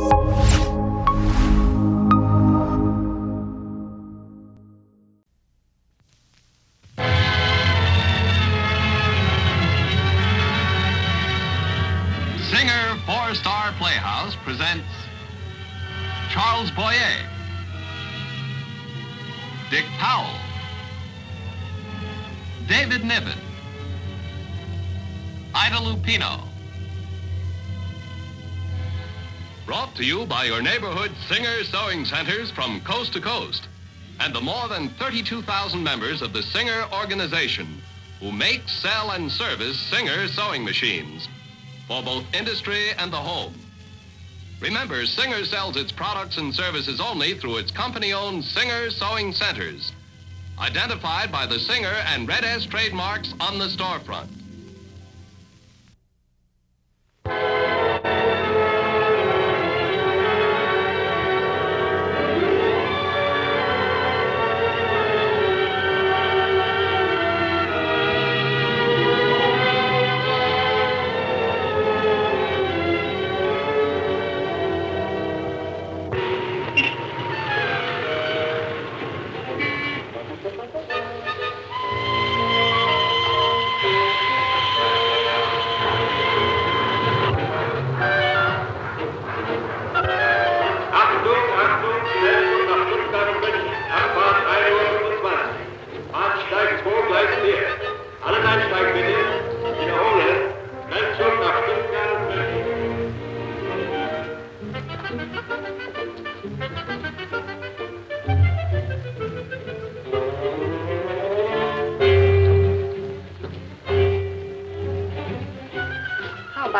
Singer for Star Playhouse presents Charles Boyer, Dick Powell, David Niven, Ida Lupino. Brought to you by your neighborhood Singer sewing centers from coast to coast and the more than 32,000 members of the Singer organization who make, sell, and service Singer sewing machines for both industry and the home. Remember, Singer sells its products and services only through its company-owned Singer Sewing Centers, identified by the Singer and Red S trademarks on the storefront.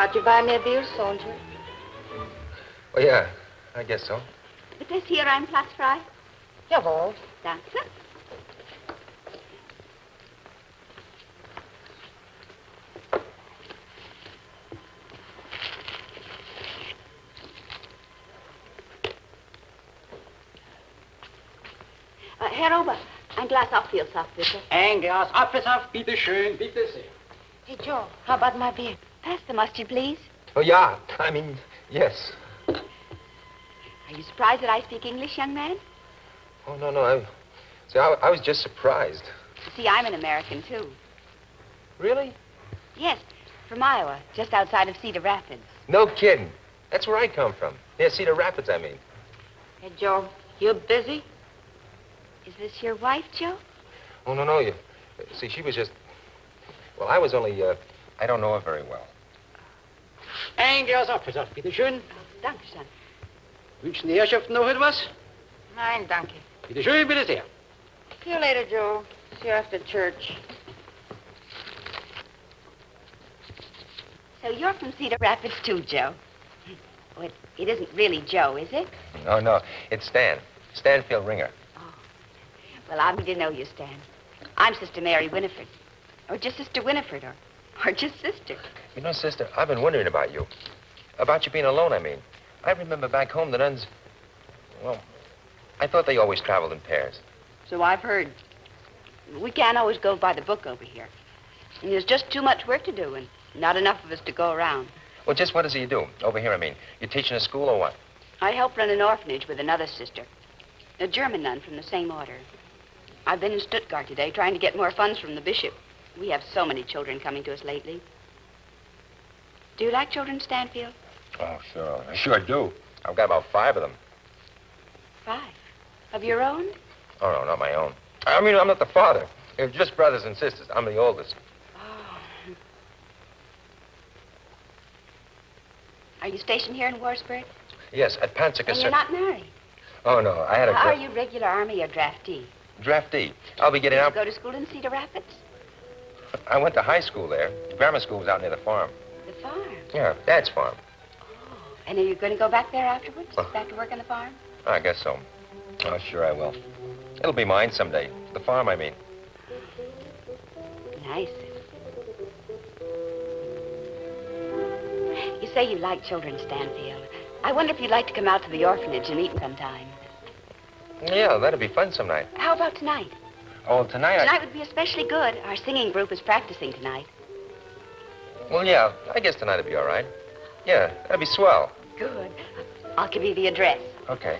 Did you buy me a beer, soldier? Oh, yeah, I guess so. Ist das hier ein Platz frei? Jawohl. Danke. Herr Ober, ein Glas Apfelsaft, bitte. Ein Glas Apfelsaft, bitte schön, bitte sehr. Hey, Joe, how about my beer? Pass the mustard, please. Oh, yeah, I mean, yes. Are you surprised that I speak English, young man? Oh, no, I was just surprised. See, I'm an American, too. Really? Yes, from Iowa, just outside of Cedar Rapids. No kidding. That's where I come from. Yeah, Cedar Rapids, I mean. Hey, Joe, you busy? Is this your wife, Joe? Oh, no, you see, she was just... Well, I was only, I don't know her very well. Ein Glas Apfelsaft, bitte schön. Danke schön. Wünschen die Herrschaften noch etwas? Nein, danke. Bitte schön, bitte sehr. See you later, Joe. See you after church. So you're from Cedar Rapids, too, Joe? Oh, it isn't really Joe, is it? No, it's Stan. Stanfield Ringer. Oh. Well, I'm to know you, Stan. I'm Sister Mary Winifred. Or just Sister Winifred, or just Sister. You know, Sister, I've been wondering about you. About you being alone, I mean. I remember back home the nuns, well, I thought they always traveled in pairs. So I've heard. We can't always go by the book over here. And there's just too much work to do, and not enough of us to go around. Well, just what does he do? Over here, I mean. You teaching a school or what? I help run an orphanage with another sister. A German nun from the same order. I've been in Stuttgart today trying to get more funds from the bishop. We have so many children coming to us lately. Do you like children, Stanfield? Oh, sure. I sure do. I've got about 5 of them. 5? Of your own? Oh, no, not my own. I mean, I'm not the father. They're just brothers and sisters. I'm the oldest. Oh. Are you stationed here in Warsburg? Yes, at Panzer. And you're not married? Oh, no, I had a... Are you regular Army or draftee? Draftee. I'll be getting out... Did you go to school in Cedar Rapids? I went to high school there. Grammar school was out near the farm. The farm? Yeah, Dad's farm. Oh. And are you going to go back there afterwards? Back to work on the farm? I guess so. Oh, sure I will. It'll be mine someday. The farm, I mean. Nice. You say you like children, Stanfield. I wonder if you'd like to come out to the orphanage and eat sometime. Yeah, that'd be fun some night. How about tonight? Oh, tonight Tonight would be especially good. Our singing group is practicing tonight. Well, yeah, I guess tonight would be all right. Yeah, that'd be swell. Good. I'll give you the address. Okay.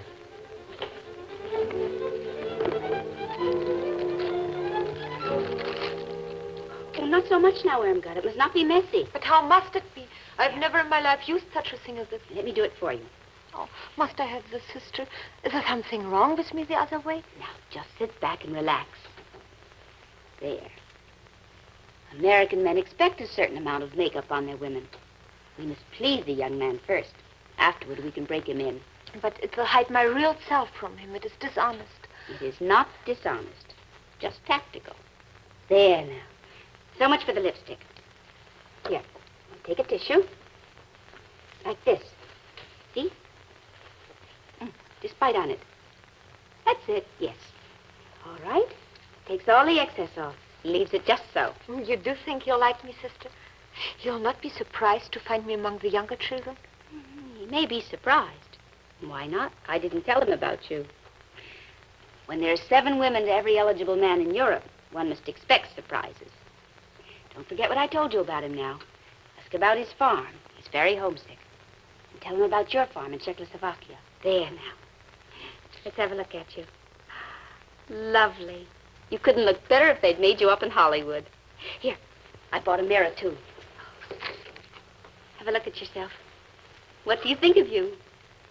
Oh, not so much now, Irmgard. It must not be messy. But how must it be? I've never in my life used such a thing as this. Let me do it for you. Oh, must I have this, sister? Is there something wrong with me the other way? Now, just sit back and relax. There. American men expect a certain amount of makeup on their women. We must please the young man first. Afterward, we can break him in. But it will hide my real self from him. It is dishonest. It is not dishonest. Just tactical. There now. So much for the lipstick. Here, take a tissue. Like this. See? Just bite on it. That's it, yes. All right. Takes all the excess off. Leaves it just so. You do think he'll like me, sister? You'll not be surprised to find me among the younger children? He may be surprised. Why not? I didn't tell him about you. When there's 7 women to every eligible man in Europe, one must expect surprises. Don't forget what I told you about him now. Ask about his farm. He's very homesick. And tell him about your farm in Czechoslovakia. There now. Let's have a look at you. Lovely. You couldn't look better if they'd made you up in Hollywood. Here, I bought a mirror, too. Have a look at yourself. What do you think of you?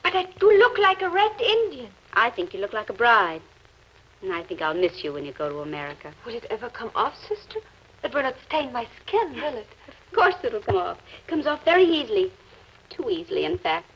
But I do look like a red Indian. I think you look like a bride. And I think I'll miss you when you go to America. Will it ever come off, sister? It will not stain my skin, will it? Of course it'll come off. It comes off very easily. Too easily, in fact.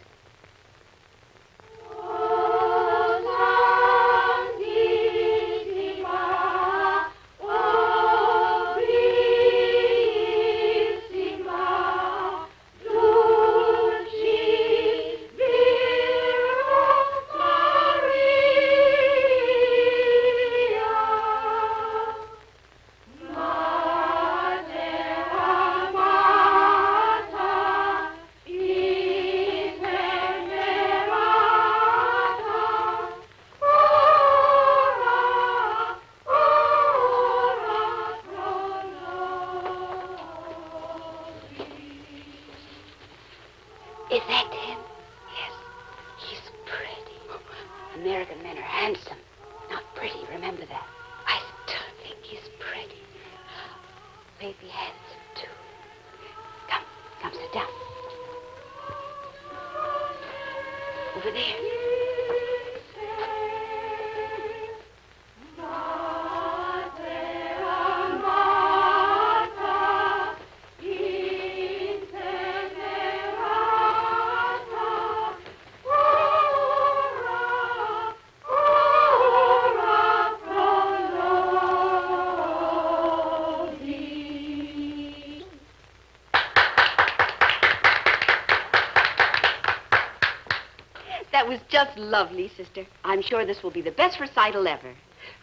That was just lovely, sister. I'm sure this will be the best recital ever.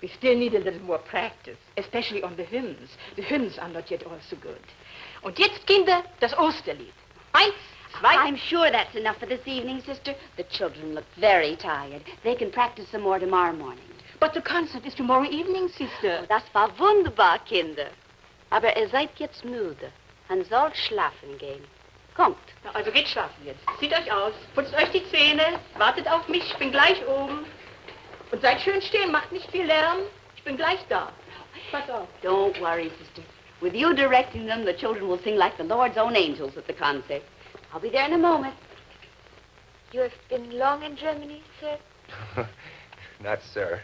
We still need a little more practice, especially on the hymns. The hymns are not yet all so good. Und jetzt, Kinder, das Osterlied. 1, 2... I'm sure that's enough for this evening, sister. The children look very tired. They can practice some more tomorrow morning. But the concert is tomorrow evening, sister. Oh, das war wunderbar, Kinder. Aber ihr seid jetzt müde und sollt schlafen gehen. Kommt. Na, also geht schlafen jetzt. Zieht euch aus, putzt euch die Zähne, wartet auf mich, ich bin gleich oben. Und seid schön still, macht nicht viel Lärm. Ich bin gleich da. Pass auf. Don't worry, sister. With you directing them, the children will sing like the Lord's own angels at the concert. I'll be there in a moment. You have been long in Germany, sir? Not sir.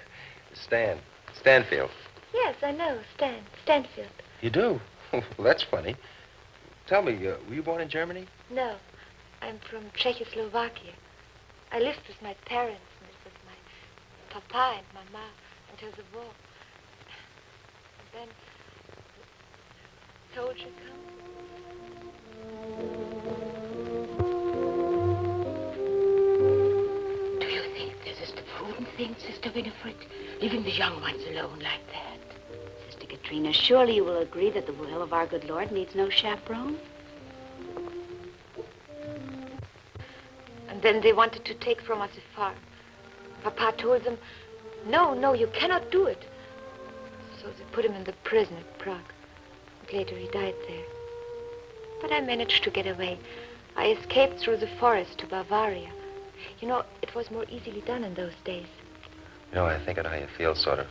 Stanfield. Yes, I know. Stanfield. You do? Well, that's funny. Tell me, were you born in Germany? No. I'm from Czechoslovakia. I lived with my parents and with my papa and mama until the war. And then the soldier Do you think this is the prudent thing, Sister Winifred? Leaving the young ones alone like that? Sister Katrina, surely you will agree that the will of our good Lord needs no chaperone? And then they wanted to take from us a farm. Papa told them, no, you cannot do it. So they put him in the prison at Prague. And later he died there. But I managed to get away. I escaped through the forest to Bavaria. You know, it was more easily done in those days. You know, I think I know how you feel, sort of.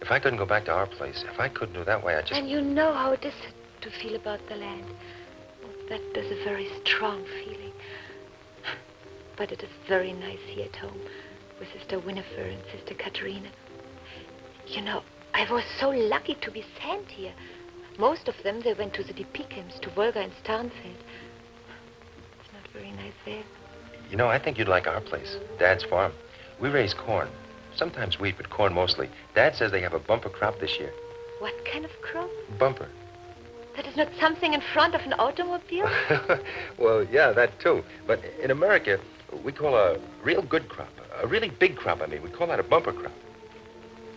If I couldn't go back to our place, if I couldn't do that way, I just... And you know how it is to feel about the land. Oh, that is a very strong feeling. But it is very nice here at home with Sister Winifred and Sister Katerina. You know, I was so lucky to be sent here. Most of them, they went to the Depikims, to Volga and Starnfeld. It's not very nice there. You know, I think you'd like our place, Dad's farm. We raise corn. Sometimes wheat, but corn mostly. Dad says they have a bumper crop this year. What kind of crop? Bumper. That is not something in front of an automobile? Well, yeah, that too. But in America, we call a real good crop, a really big crop, I mean. We call that a bumper crop.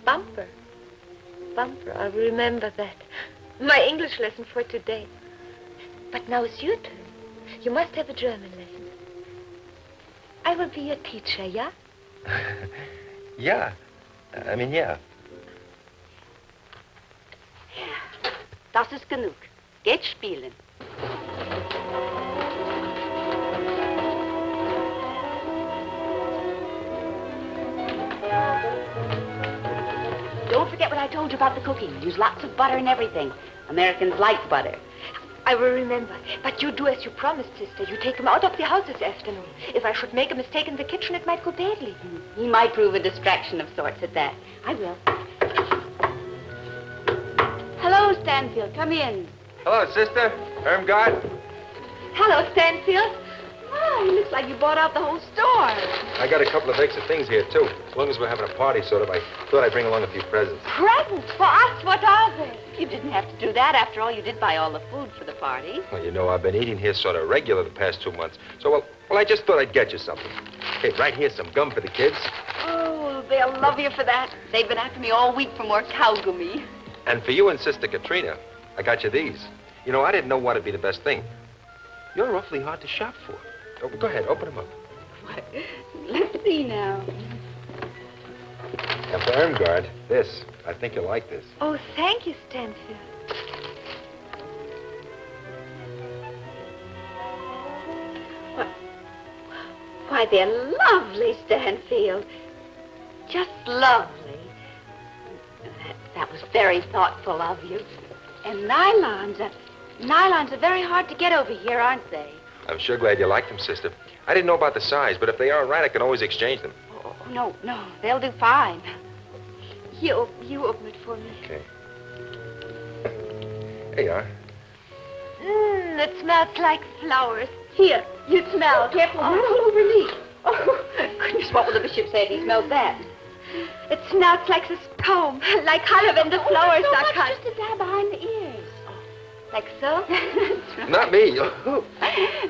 Bumper. Bumper, I will remember that. My English lesson for today. But now it's your turn. You must have a German lesson. I will be your teacher, yeah? Yeah. I mean, yeah. Das ist genug. Geht spielen. Don't forget what I told you about the cooking. Use lots of butter and everything. Americans like butter. I will remember. But you do as you promised, sister. You take him out of the house this afternoon. If I should make a mistake in the kitchen, it might go badly. He might prove a distraction of sorts at that. I will. Hello, Stanfield. Come in. Hello, sister. Irmgard. Hello, Stanfield. Oh, it looks like you bought out the whole store. I got a couple of extra things here, too. As long as we're having a party, sort of, I thought I'd bring along a few presents. Presents for us? What are they? You didn't have to do that. After all, you did buy all the food for the party. Well, you know, I've been eating here sort of regular the past 2 months. So, well, I just thought I'd get you something. Hey, right here's some gum for the kids. Oh, they'll love you for that. They've been after me all week for more cow gummy. And for you and Sister Katrina, I got you these. You know, I didn't know what'd be the best thing. You're awfully hard to shop for. Oh, go ahead, open them up. What? Let's see now. And for Irmgard, this. I think you'll like this. Oh, thank you, Stanfield. Why, they're lovely, Stanfield. Just lovely. That was very thoughtful of you. And nylons are very hard to get over here, aren't they? I'm sure glad you like them, sister. I didn't know about the size, but if they aren't right, I can always exchange them. Oh, no, they'll do fine. You open it for me. Okay. There you are. It smells like flowers. Here, you smell. Careful, not all over me. Oh, goodness, what will the bishop say if he smells that? It smells like this comb, like honey when the flowers are cut. Just a dab behind the ears. Like so? Right. Not me.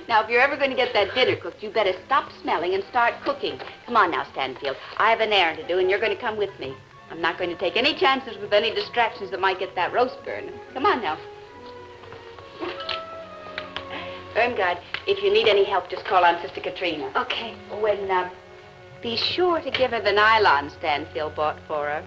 Now, if you're ever going to get that dinner cooked, you better stop smelling and start cooking. Come on now, Stanfield. I have an errand to do, and you're going to come with me. I'm not going to take any chances with any distractions that might get that roast burned. Come on now. Irmgard, if you need any help, just call on Sister Katrina. Okay. Be sure to give her the nylon Stanfield bought for her.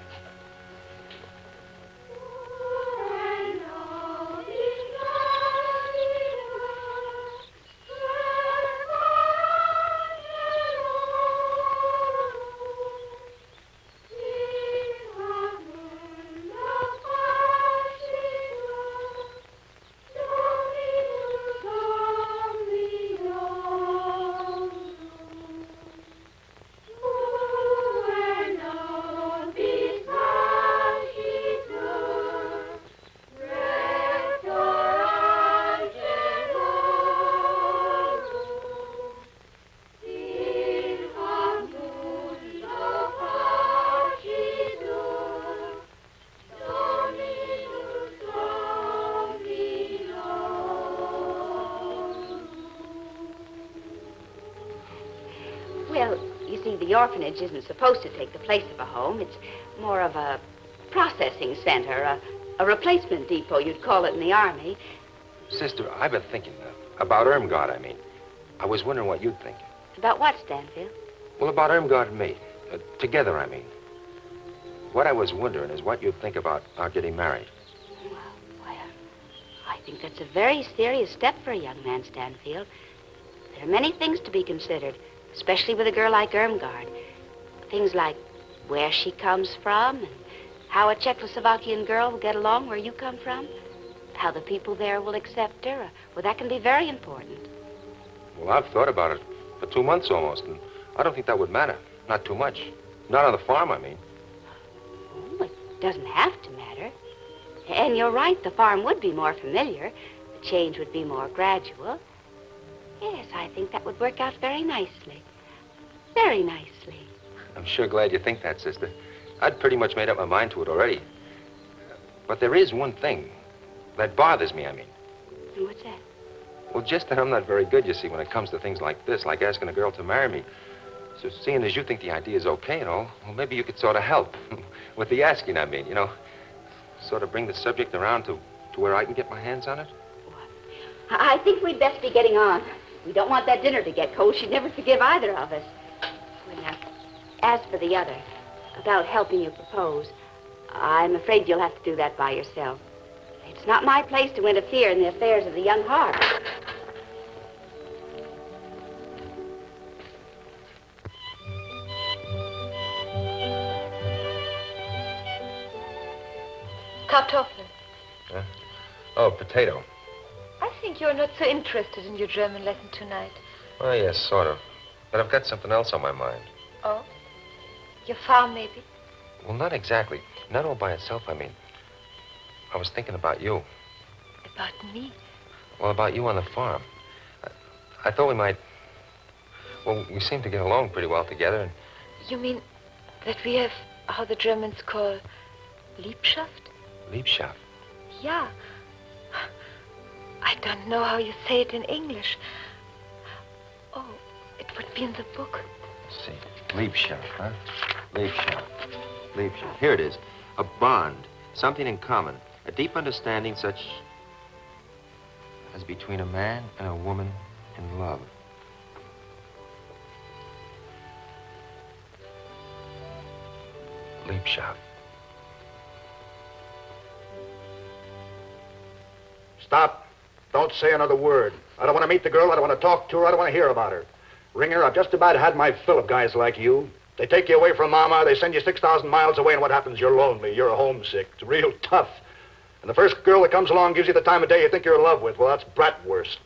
The orphanage isn't supposed to take the place of a home. It's more of a processing center, a replacement depot, you'd call it in the Army. Sister, I've been thinking about Irmgard, I mean. I was wondering what you'd think. About what, Stanfield? Well, about Irmgard and me. Together, I mean. What I was wondering is what you'd think about our getting married. Well, I think that's a very serious step for a young man, Stanfield. There are many things to be considered. especially with a girl like Irmgard. Things like where she comes from and how a Czechoslovakian girl will get along where you come from, how the people there will accept her. Well, that can be very important. Well, I've thought about it for 2 months almost, and I don't think that would matter. Not too much. Not on the farm, I mean. Oh, it doesn't have to matter. And you're right, the farm would be more familiar. The change would be more gradual. Yes, I think that would work out very nicely. Very nicely. I'm sure glad you think that, sister. I'd pretty much made up my mind to it already. But there is one thing that bothers me, I mean. And what's that? Well, just that I'm not very good, you see, when it comes to things like this, like asking a girl to marry me. So seeing as you think the idea is okay and all, well, maybe you could sort of help. With the asking, I mean, you know. Sort of bring the subject around to where I can get my hands on it. I think we'd best be getting on. We don't want that dinner to get cold. She'd never forgive either of us. Well, now, as for the other, about helping you propose, I'm afraid you'll have to do that by yourself. It's not my place to interfere in the affairs of the young heart. Kartoffeln. Huh? Oh, potato. I think you're not so interested in your German lesson tonight. Oh, yes, sort of. But I've got something else on my mind. Oh? Your farm, maybe? Well, not exactly. Not all by itself, I mean. I was thinking about you. About me? Well, about you on the farm. I thought we might... Well, we seem to get along pretty well together, and... You mean that we have how the Germans call Liebschaft? Liebschaft? Yeah. I don't know how you say it in English. Oh, it would be in the book. Let's see. Liebschaft, huh? Liebschaft. Liebschaft. Here it is. A bond. Something in common. A deep understanding such as between a man and a woman in love. Liebschaft. Stop. Don't say another word. I don't want to meet the girl. I don't want to talk to her. I don't want to hear about her. Ringer, I've just about had my fill of guys like you. They take you away from Mama. They send you 6,000 miles away, and what happens? You're lonely. You're homesick. It's real tough. And the first girl that comes along gives you the time of day you think you're in love with. Well, that's bratwurst.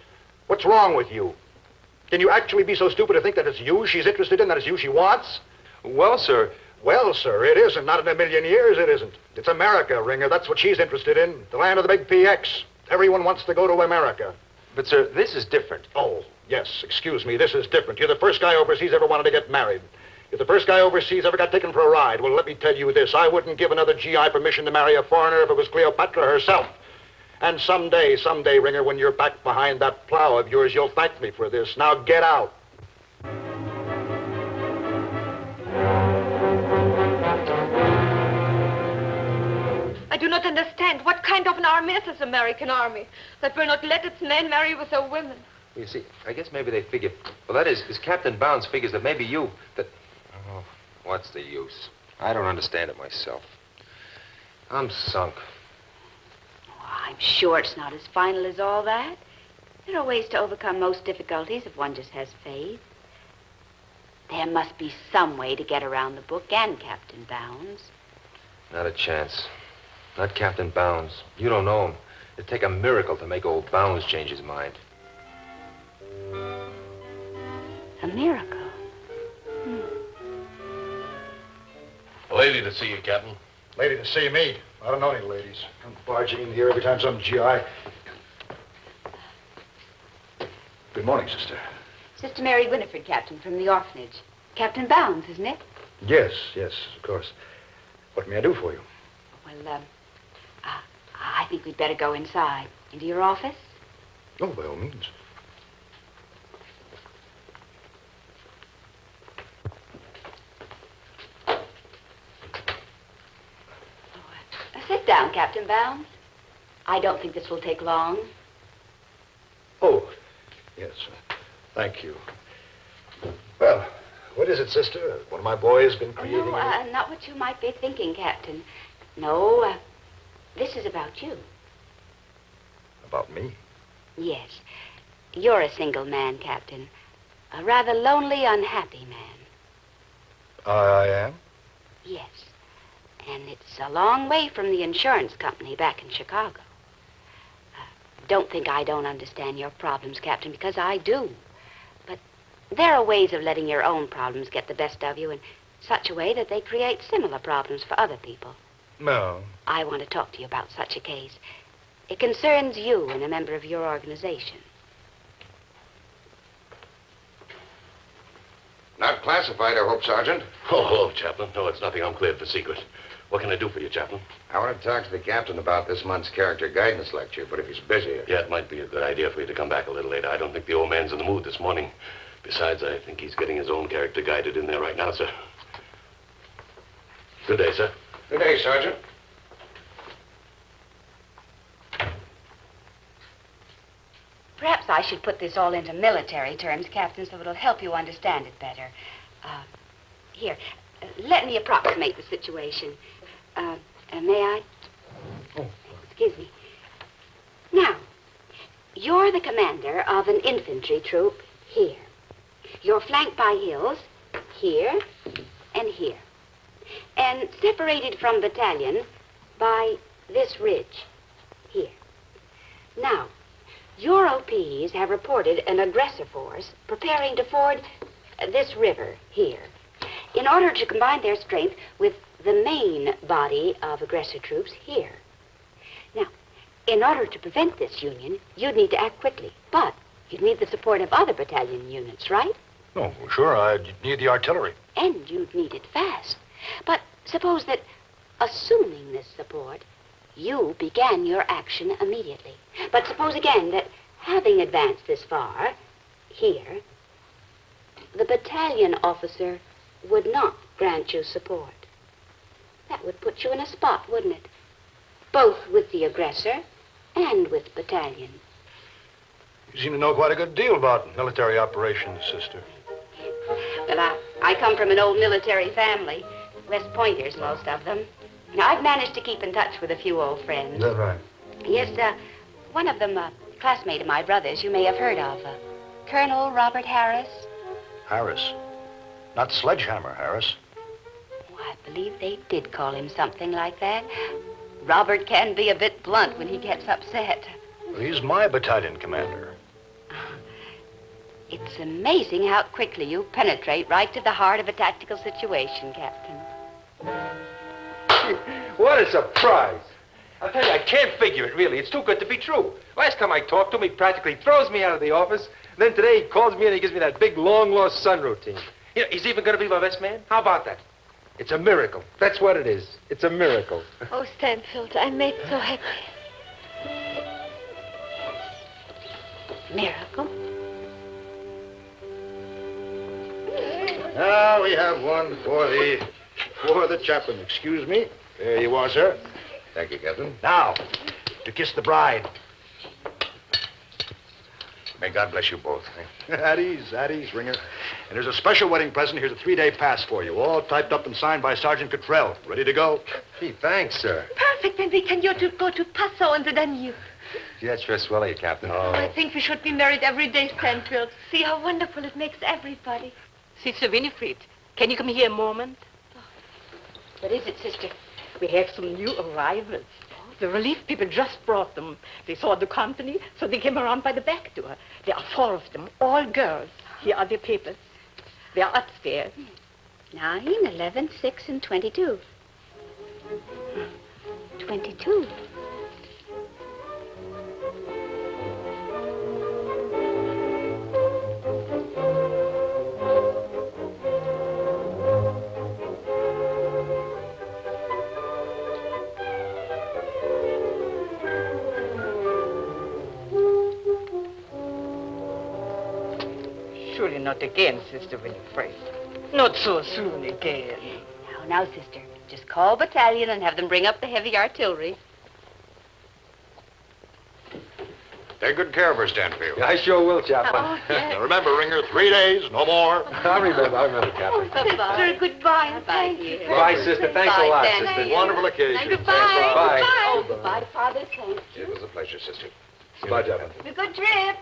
What's wrong with you? Can you actually be so stupid to think that it's you she's interested in, that it's you she wants? Well, sir... Well, sir, it isn't. Not in a million years, it isn't. It's America, Ringer. That's what she's interested in. The land of the big PX. Everyone wants to go to America. But, sir, this is different. Oh, yes, excuse me, this is different. You're the first guy overseas ever wanted to get married. You're the first guy overseas ever got taken for a ride. Well, let me tell you this. I wouldn't give another GI permission to marry a foreigner if it was Cleopatra herself. And someday, Ringer, when you're back behind that plow of yours, you'll thank me for this. Now get out. I do not understand. What kind of an army is this American army that will not let its men marry with their women? You see, I guess maybe they figure... Well, that is Captain Bounds figures that maybe you... That... Oh, what's the use? I don't understand it myself. I'm sunk. Oh, I'm sure it's not as final as all that. There are ways to overcome most difficulties if one just has faith. There must be some way to get around the book and Captain Bounds. Not a chance. Not Captain Bounds. You don't know him. It'd take a miracle to make old Bounds change his mind. A miracle? A lady to see you, Captain. Lady to see me. I don't know any ladies. I'm barging in here every time some GI... Good morning, sister. Sister Mary Winifred, Captain, from the orphanage. Captain Bounds, isn't it? Yes, of course. What may I do for you? Well, I think we'd better go inside. Into your office? Oh, by all means. Sit down, Captain Bounds. I don't think this will take long. Oh, yes. Thank you. Well, what is it, sister? One of my boys been creating... No, not what you might be thinking, Captain. No, this is about you. About me? Yes. You're a single man, Captain. a rather lonely, unhappy man. I am? Yes. And it's a long way from the insurance company back in Chicago. Don't think I don't understand your problems, Captain, because I do. But there are ways of letting your own problems get the best of you in such a way that they create similar problems for other people. No. I want to talk to you about such a case. It concerns you and a member of your organization. Not classified, I hope, Sergeant. Oh, hello, Chaplain. No, it's nothing. I'm cleared for secret. What can I do for you, Chaplain? I want to talk to the captain about this month's character guidance lecture, but if he's busy... Yeah, it might be a good idea for you to come back a little later. I don't think the old man's in the mood this morning. Besides, I think he's getting his own character guided in there right now, sir. Good day, sir. Good day, Sergeant. Perhaps I should put this all into military terms, Captain, so it'll help you understand it better. Here, let me approximate the situation. May I? Oh. Excuse me. Now, you're the commander of an infantry troop here. You're flanked by hills here and here, and separated from battalion by this ridge here. Now, your OPs have reported an aggressor force preparing to ford this river here in order to combine their strength with the main body of aggressor troops here. Now, in order to prevent this union, you'd need to act quickly, but you'd need the support of other battalion units, right? Oh, sure. I'd need the artillery. And you'd need it fast. But suppose that, assuming this support, you began your action immediately. But suppose again that, having advanced this far, here, the battalion officer would not grant you support. That would put you in a spot, wouldn't it? Both with the aggressor and with battalion. You seem to know quite a good deal about military operations, sister. Well, I come from an old military family. West Pointers, most of them. I've managed to keep in touch with a few old friends. Is that right? Yes, one of them, a classmate of my brother's, you may have heard of. Colonel Robert Harris. Harris. Not Sledgehammer Harris. Oh, I believe they did call him something like that. Robert can be a bit blunt when he gets upset. Well, he's my battalion commander. It's amazing how quickly you penetrate right to the heart of a tactical situation, Captain. What a surprise. I'll tell you, I can't figure it, really. It's too good to be true. Last time I talked to him, he practically throws me out of the office. Then today, he calls me and he gives me that big, long-lost son routine. You know, he's even going to be my best man. How about that? It's a miracle. That's what it is. It's a miracle. Oh, Stanfield, I'm made so happy. Miracle? Now we have one for the chaplain. Excuse me. There you are, sir. Thank you, Captain. Now, to kiss the bride. May God bless you both. At ease, Ringer. And there's a special wedding present. Here's a 3-day pass for you, all typed up and signed by Sergeant Cottrell. Ready to go? Gee, thanks, sir. Perfect, then we can go to Passau on the Danube. Gee, that's sure swell of you, Captain. Oh, I think we should be married every day, Stanfield. See how wonderful it makes everybody. Sister Winifred, can you come here a moment? What is it, sister? We have some new arrivals. The relief people just brought them. They saw the company, so they came around by the back door. There are 4 of them, all girls. Here are their papers. They are upstairs. 9, 11, 6, and 22. 22. Surely not again, Sister Winifred. Not so soon again. Now, sister, just call battalion and have them bring up the heavy artillery. Take good care of her, Stanfield. Yeah, I sure will, Chaplain. Oh, yes. Now remember, Ringer, 3 days, no more. I remember, Captain. Sister, goodbye. Thank you. Goodbye, sister. Thanks a lot, Stanfield. sister. Wonderful occasion. Goodbye. Goodbye. Oh, goodbye, Father. Thank you. It was a pleasure, sister. Goodbye, Chaplain. A good trip.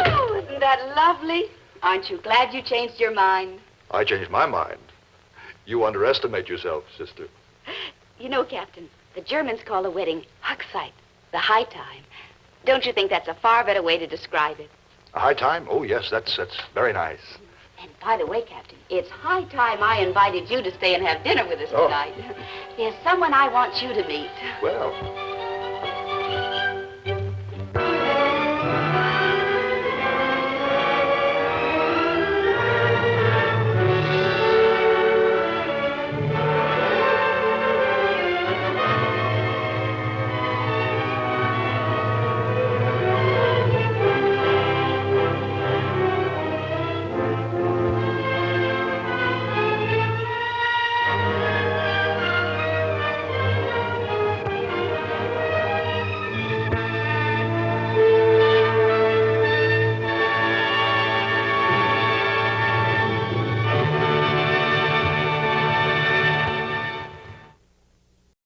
Oh, isn't that lovely? Aren't you glad you changed your mind? I changed my mind. You underestimate yourself, sister. You know, Captain, the Germans call a wedding Hochzeit, the high time. Don't you think that's a far better way to describe it? A high time? Oh, yes, that's very nice. And by the way, Captain, it's high time I invited you to stay and have dinner with us tonight. There's someone I want you to meet. Well,